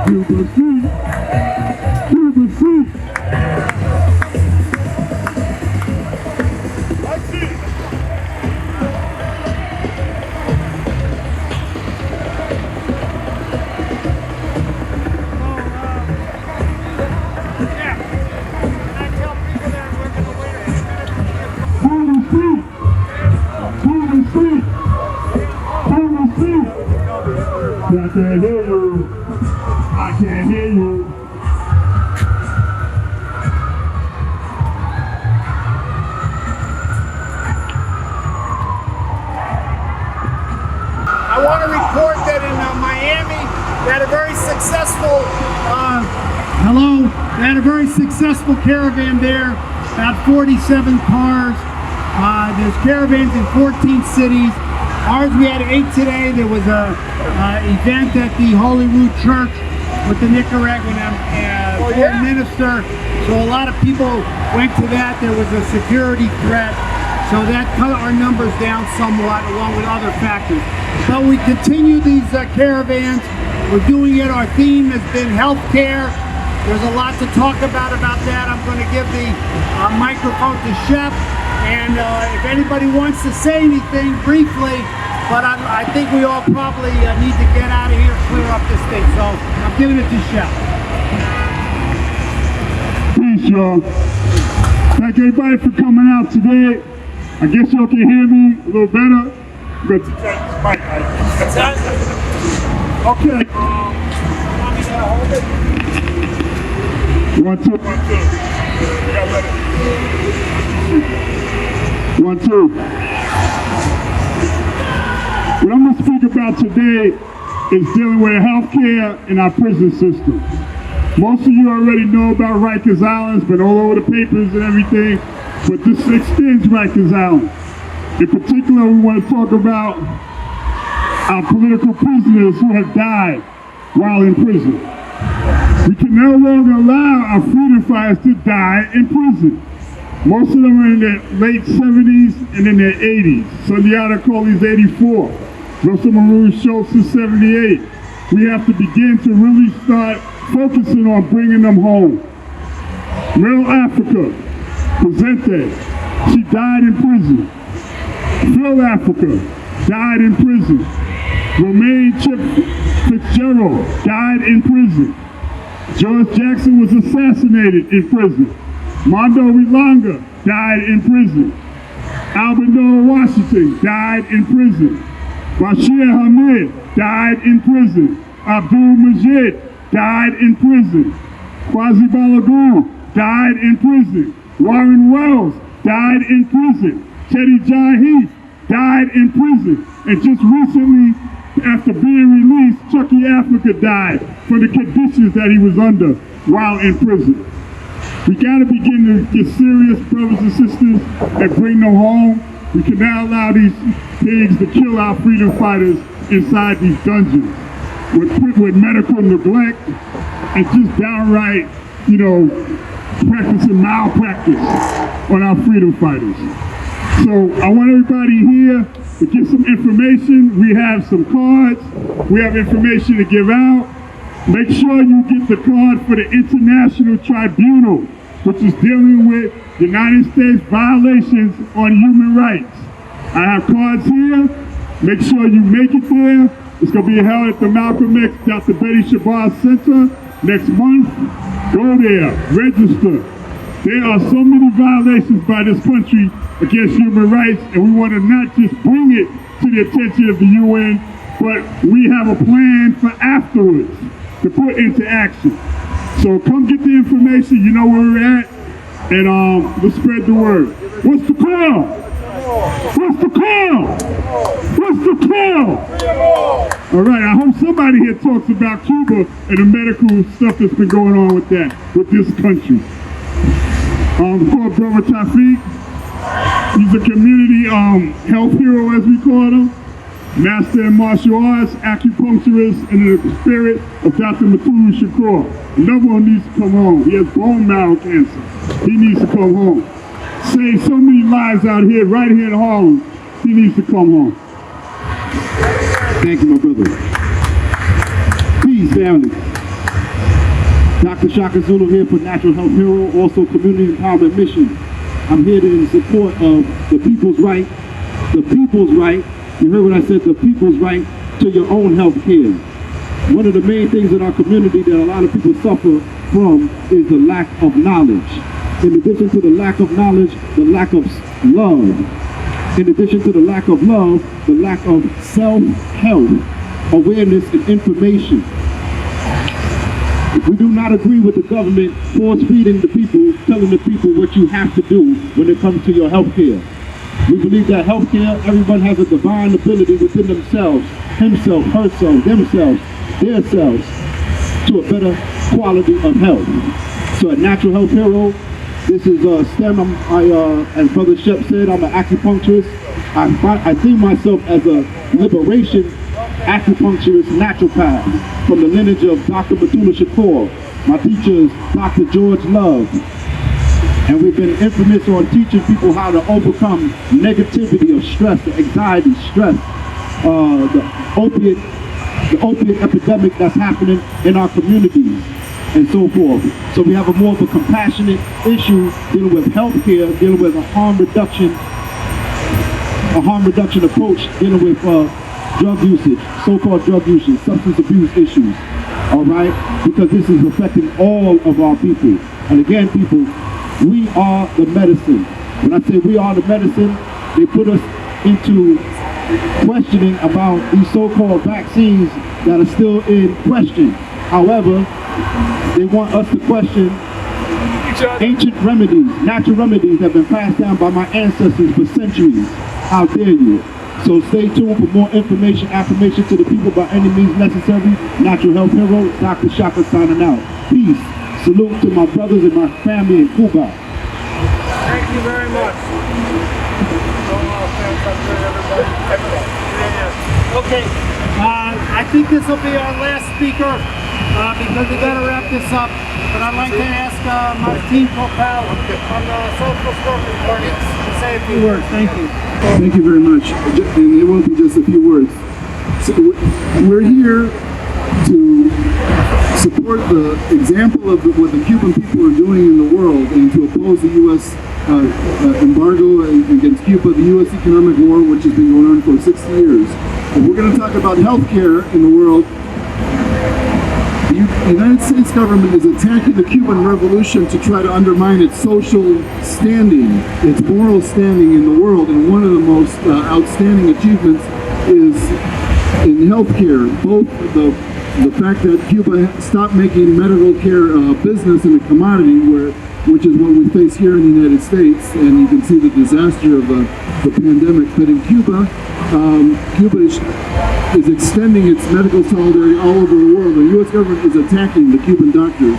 Cuba Sí. Cuba Sí. I can't hear you. I can't hear you. I want to report that in Miami, they had a very successful, they had a very successful caravan there, about 47 cars. There's caravans in 14 cities. Ours, we had 8 today. There was a event at the Holy Rood Church with the Nicaraguan foreign minister. So a lot of people went to that. There was a security threat. So that cut our numbers down somewhat along with other factors. But we continue these caravans. We're doing it. Our theme has been healthcare. There's a lot to talk about that. I'm going to give the microphone to Shep. And if anybody wants to say anything briefly, but I think we all probably need to get out of here and clear up this thing. So I'm giving it to Shep. Peace, y'all. Thank everybody for coming out today. I guess y'all can hear me a little better. Good. Okay. Want me to hold it? 1, 2. 1, 2. What I'm going to speak about today is dealing with healthcare in our prison system. Most of you already know about Rikers Island. It's been all over the papers and everything, but this extends Rikers Island. In particular, we want to talk about our political prisoners who have died while in prison. We can no longer allow our freedom fighters to die in prison. Most of them are in their late 70s and in their 80s. Sundiata Colley's 84. Russell Maroon Schultz is 78. We have to begin to really start focusing on bringing them home. Middle Africa, Presente, she died in prison. Phil Africa died in prison. Romaine Chip Fitzgerald died in prison. George Jackson was assassinated in prison. Mondo Wilanga died in prison. Albert Washington died in prison. Bashir Hamid died in prison. Abdul Majid died in prison. Kwazi Balagoon died in prison. Warren Wells died in prison. Teddy John Heath died in prison. And just recently, after being released, Chucky Africa died from the conditions that he was under while in prison. We got to begin to get serious, brothers and sisters, and bring them home. We can now allow these pigs to kill our freedom fighters inside these dungeons with medical neglect and just downright, practicing malpractice on our freedom fighters. So I want everybody here to get some information. We have some cards. We have information to give out. Make sure you get the card for the International Tribunal, which is dealing with United States violations on human rights. I have cards here. Make sure you make it there. It's going to be held at the Malcolm X Dr. Betty Shabazz Center next month. Go there, register. There are so many violations by this country against human rights, and we want to not just bring it to the attention of the UN, but we have a plan for afterwards to put into action. So come get the information, you know where we're at, and let's spread the word. What's the call? What's the call? What's the call? All right, I hope somebody here talks about Cuba and the medical stuff that's been going on with that, with this country. Before Brother Tafiq, he's a community health hero, as we call him. Master in martial arts, acupuncturist, and in the spirit of Dr. Matulu Shakur. Another one needs to come home. He has bone marrow cancer. He needs to come home. Saved so many lives out here, right here in Harlem. He needs to come home. Thank you, my brother. Peace, family. Dr. Shaka Zulu here for Natural Health Hero, also Community Empowerment Mission. I'm here in support of the people's right, you heard what I said, the people's right to your own health care. One of the main things in our community that a lot of people suffer from is the lack of knowledge. In addition to the lack of knowledge, the lack of love. In addition to the lack of love, the lack of self-help, awareness, and information. We do not agree with the government force-feeding the people, telling the people what you have to do when it comes to your health care. We believe that health care, everyone has a divine ability within themselves, himself, herself, themselves, their selves, to a better quality of health. So at Natural Health Hero, this is STEM. As Brother Shep said, I'm an acupuncturist. I see myself as a liberation acupuncturist naturopath from the lineage of Dr. Batula Shakur. My teacher is Dr. George Love. And we've been infamous on teaching people how to overcome negativity of stress, the anxiety, stress, the opiate epidemic that's happening in our communities, and so forth. So we have a more of a compassionate issue dealing with healthcare, dealing with a harm reduction approach, dealing with drug usage, so-called drug usage, substance abuse issues, all right? Because this is affecting all of our people. And again, people, we are the medicine. When I say we are the medicine, they put us into questioning about these so-called vaccines that are still in question. However, they want us to question ancient remedies, natural remedies that have been passed down by my ancestors for centuries. How dare you? So stay tuned for more information, affirmation to the people by any means necessary. Natural Health Hero, Dr. Shaka signing out. Peace. Salute to my brothers and my family in Cuba. Thank you very much. Okay, I think this will be our last speaker because we got to wrap this up. But I'd like to ask Martin Popel from the Social Scorpion Party to say a few words. Thank you. Thank you very much. And it won't be just a few words. So we're here to support the example of what the Cuban people are doing in the world and to oppose the U.S. Embargo against Cuba, the U.S. economic war, which has been going on for 60 years. And we're going to talk about healthcare in the world. The United States government is attacking the Cuban Revolution to try to undermine its social standing, its moral standing in the world. And one of the most outstanding achievements is in healthcare. Both the fact that Cuba stopped making medical care a business and a commodity, which is what we face here in the United States, and you can see the disaster of the pandemic. But in Cuba, Cuba is extending its medical solidarity all over the world. The U.S. government is attacking the Cuban doctors.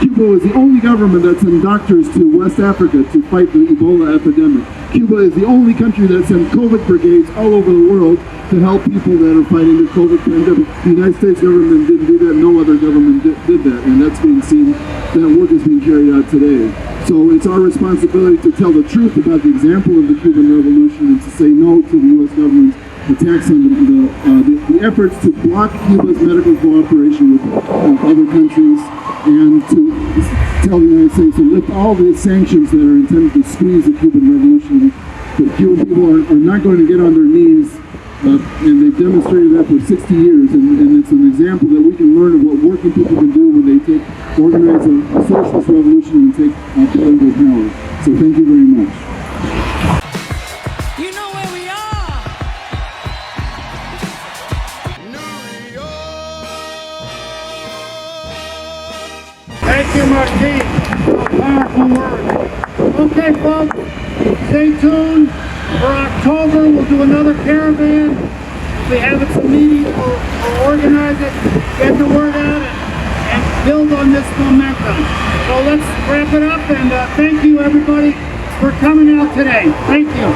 Cuba is the only government that sent doctors to West Africa to fight the Ebola epidemic. Cuba is the only country that sent COVID brigades all over the world to help people that are fighting the COVID pandemic. The United States government didn't do that. No other government did that, and that's being seen. That work is being carried out today. So it's our responsibility to tell the truth about the example of the Cuban Revolution and to say no to the U.S. government's attacks on the efforts to block Cuba's medical cooperation with other countries, and to tell the United States to lift all the sanctions that are intended to squeeze the Cuban Revolution. The Cuban people are not going to get on their knees, and they've demonstrated that for 60 years, and it's an example that we can learn of what working people can do when they organize a socialist revolution and take political power. So thank you very much. You know where we are. New York. Thank you, Martin. Powerful words. Okay, folks, stay tuned. For October, we'll do another caravan. If we have some meetings, we'll organize it, get the word out, and build on this momentum. So let's wrap it up, and thank you, everybody, for coming out today. Thank you.